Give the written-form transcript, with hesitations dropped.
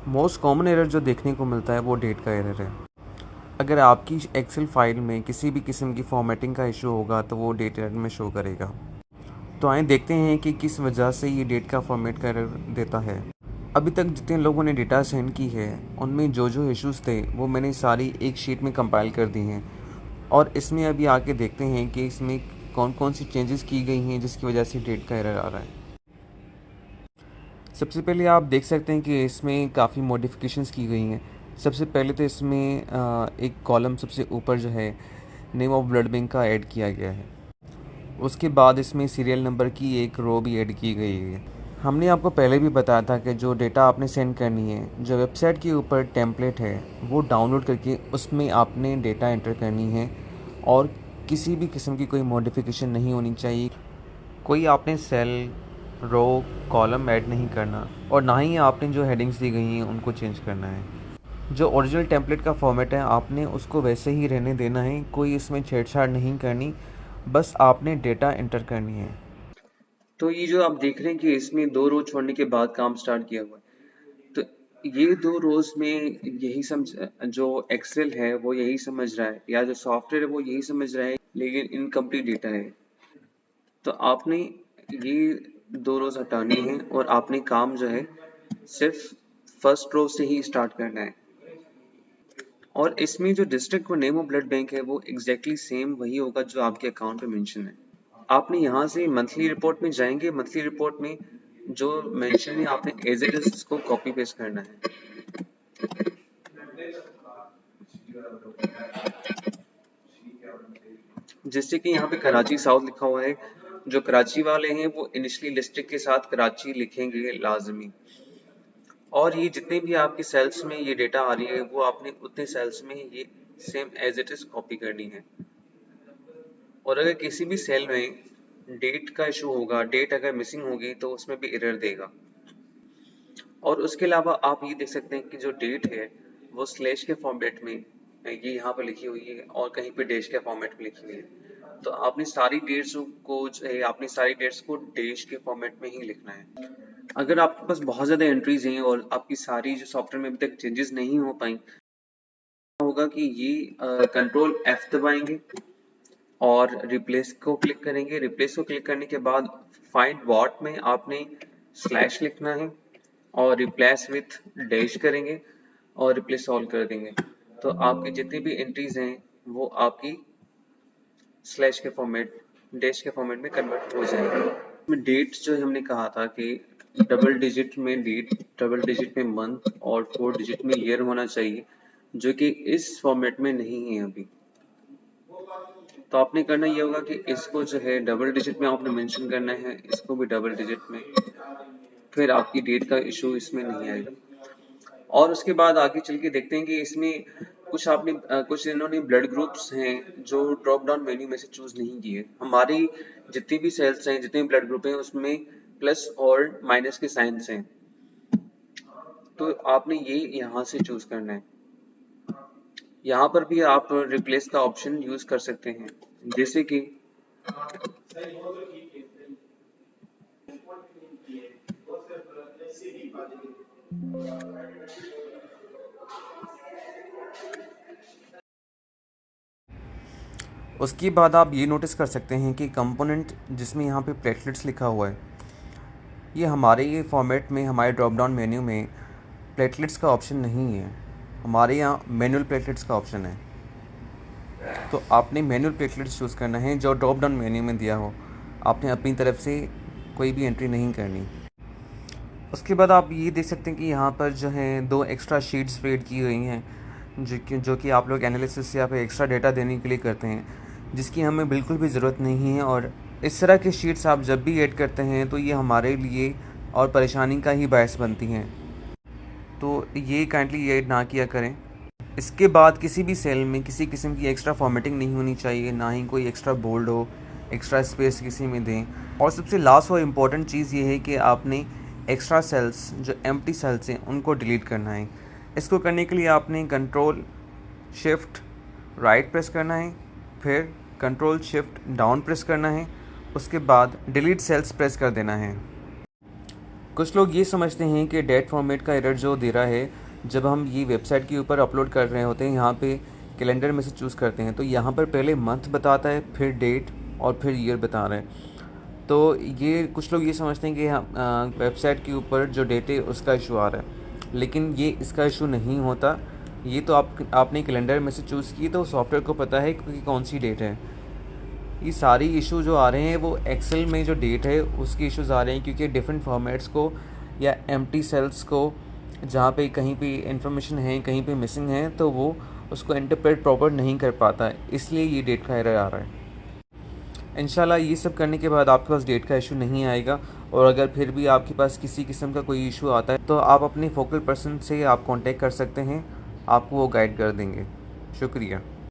Most common error जो देखने को मिलता है वो डेट का एरर है। अगर आपकी एक्सेल फाइल में किसी भी किस्म की फॉर्मेटिंग का इशू होगा तो वो डेट एरर में शो करेगा। तो आइए देखते हैं कि किस वजह से ये डेट का फॉर्मेट का एरर देता है। अभी तक जितने लोगों ने डेटा सेंड की है उनमें जो जो इश्यूज़ थे वो मैंने सारी एक शीट में कंपाइल कर दी हैं, और इसमें अभी आके देखते हैं कि इसमें कौन कौन सी चेंजेस की गई हैं जिसकी वजह से डेट का एरर आ रहा है। सबसे पहले आप देख सकते हैं कि इसमें काफ़ी मॉडिफिकेशंस की गई हैं। सबसे पहले तो इसमें एक कॉलम सबसे ऊपर जो है नेम ऑफ ब्लड बैंक का ऐड किया गया है। उसके बाद इसमें सीरियल नंबर की एक रो भी ऐड की गई है। हमने आपको पहले भी बताया था कि जो डेटा आपने सेंड करनी है, जो वेबसाइट के ऊपर टेम्पलेट है वो डाउनलोड करके उसमें आपने डेटा एंटर करनी है, और किसी भी किस्म की कोई मॉडिफिकेशन नहीं होनी चाहिए। कोई आपने सेल, रो, कॉलम ऐड नहीं करना, और ना ही आपने जो हेडिंग्स दी गई हैं उनको चेंज करना है। जो ओरिजिनल टेम्पलेट का फॉर्मेट है आपने उसको वैसे ही रहने देना है, कोई इसमें छेड़छाड़ नहीं करनी, बस आपने डेटा एंटर करनी है। तो ये जो आप देख रहे हैं कि इसमें 2 रो छोड़ने के बाद काम स्टार्ट किया हुआ है। तो ये 2 रोज़ में यही समझ जो एक्सेल है वो यही समझ रहा है, या जो सॉफ्टवेयर है वो यही समझ रहा है, लेकिन इनकम्प्लीट डेटा है। तो आपने ये 2 रोज़ हटानी है और आपने काम जो है सिर्फ फर्स्ट रो से ही स्टार्ट करना है। और इसमें जो डिस्ट्रिक्ट और नेम ऑफ ब्लड बैंक है वो एग्जैक्टली सेम वही होगा जो आपके अकाउंट पे मेंशन है। आपने यहाँ से मंथली रिपोर्ट में जाएंगे, मंथली रिपोर्ट में जो मेंशन है आपने एज इट इज इसको कॉपी पेस्ट करना है। जैसे कि यहाँ पे कराची साउथ लिखा हुआ है, जो कराची वाले हैं वो इनिशियली डिस्ट्रिक्ट के साथ कराची लिखेंगे लाजमी, और ये जितने भी आपके सेल्स में ये डेटा आ रही है वो आपने उतने सेल्स में ये same as it is copy करनी है। और अगर किसी भी सेल में डेट का इशू होगा, डेट अगर मिसिंग होगी तो उसमें भी एरर देगा। और उसके अलावा आप ये देख सकते हैं कि जो डेट है वो स्लैश के फॉर्मेट में ये यहाँ पर लिखी हुई है और कहीं पे डैश के फॉर्मेट में लिखी हुई है। तो आपने सारी डेट्स को जो है आपने सारी डेट्स को डैश के फॉर्मेट में ही लिखना है। अगर आपके पास बहुत ज्यादा एंट्रीज हैं और आपकी सारी जो सॉफ्टवेयर में अभी तक चेंजेस नहीं हो पाई, होगा कि ये कंट्रोल F दबाएंगे और रिप्लेस को क्लिक करेंगे। रिप्लेस को क्लिक करने के बाद फाइंड व्हाट में आपने स्लैश लिखना है और रिप्लेस विथ डैश करेंगे और रिप्लेस सॉल्व कर देंगे। तो आपकी जितनी भी एंट्रीज हैं वो आपकी स्लैश के फॉर्मेट, डैश के फॉर्मेट में कन्वर्ट हो जाएंगे। डेट जो हमने कहा था कि डबल डिजिट में डेट, डबल डिजिट में मंथ और 4 डिजिट में ईयर होना चाहिए, जो कि इस फॉर्मेट में नहीं है अभी। तो आपने करना ये होगा कि इसको जो है डबल डिजिट में आपने मेंशन करना है, इसको भी डबल डिजिट में, फिर आपकी डेट का इशू इसमें नहीं आएगा। और उसके बाद आगे चल के देखते हैं कि इसमें कुछ इन्होंने ब्लड ग्रुप्स हैं जो ड्रॉप डाउन मेन्यू में से चूज नहीं किए। हमारी जितनी भी सेल्स हैं, जितने ब्लड ग्रुप हैं उसमें प्लस और माइनस के साइंस हैं, तो आपने ये यहाँ से चूज करना है। यहाँ पर भी आप रिप्लेस का ऑप्शन यूज कर सकते हैं, जैसे कि उसके बाद आप ये नोटिस कर सकते हैं कि कंपोनेंट जिसमें यहाँ पे प्लेटलेट्स लिखा हुआ है, ये हमारे ये फॉर्मेट में हमारे ड्रॉप डाउन मेन्यू में प्लेटलेट्स का ऑप्शन नहीं है। हमारे यहाँ मैनुअल प्लेटलेट्स का ऑप्शन है। तो आपने मैनुअल प्लेटलेट्स चूज़ करना है जो ड्रॉप डाउन मेन्यू में दिया हो। आपने अपनी तरफ से कोई भी एंट्री नहीं करनी। उसके बाद आप ये देख सकते हैं कि यहाँ पर जो है 2 एक्स्ट्रा शीट्स ऐड की गई हैं, जो कि आप लोग एनालिसिस या फिर एक्स्ट्रा डेटा देने के लिए करते हैं, जिसकी हमें बिल्कुल भी ज़रूरत नहीं है। और इस तरह के शीट्स आप जब भी ऐड करते हैं तो ये हमारे लिए और परेशानी का ही बायस बनती हैं, तो ये काइंडली ऐड ना किया करें। इसके बाद किसी भी सेल में किसी किस्म की एक्स्ट्रा फॉर्मेटिंग नहीं होनी चाहिए, ना ही कोई एक्स्ट्रा बोल्ड हो, एक्स्ट्रा स्पेस किसी में दें। और सबसे लास्ट और इम्पॉर्टेंट चीज़ ये है कि आपने एक्स्ट्रा सेल्स, जो एम्प्टी सेल्स हैं, उनको डिलीट करना है। इसको करने के लिए आपने कंट्रोल शिफ्ट राइट प्रेस करना है, फिर कंट्रोल शिफ्ट डाउन प्रेस करना है, उसके बाद डिलीट सेल्स प्रेस कर देना है। कुछ लोग ये समझते हैं कि डेट फॉर्मेट का एरर जो दे रहा है, जब हम ये वेबसाइट के ऊपर अपलोड कर रहे होते हैं, यहाँ पे कैलेंडर में से चूज़ करते हैं तो यहाँ पर पहले मंथ बताता है, फिर डेट और फिर ईयर बता रहा है। तो ये कुछ लोग ये समझते हैं कि वेबसाइट के ऊपर जो डेट है उसका इशू आ रहा है, लेकिन ये इसका इशू नहीं होता। ये तो आपने कैलेंडर में से चूज़ की तो सॉफ्टवेयर को पता है कि कौन सी डेट है। ये सारी इशू जो आ रहे हैं वो एक्सेल में जो डेट है उसके इश्यूज आ रहे हैं, क्योंकि डिफरेंट फॉर्मेट्स को या एम्प्टी सेल्स को जहाँ पे कहीं पे इंफॉर्मेशन है कहीं पे मिसिंग है तो वो उसको इंटरप्रेट प्रॉपर नहीं कर पाता है, इसलिए ये डेट का एरर आ रहा है। इंशाल्लाह ये सब करने के बाद आपके पास डेट का इशू नहीं आएगा। और अगर फिर भी आपके पास किसी किस्म का कोई इशू आता है तो आप अपने फोकल पर्सन से आप कांटेक्ट कर सकते हैं, आपको वो गाइड कर देंगे। शुक्रिया।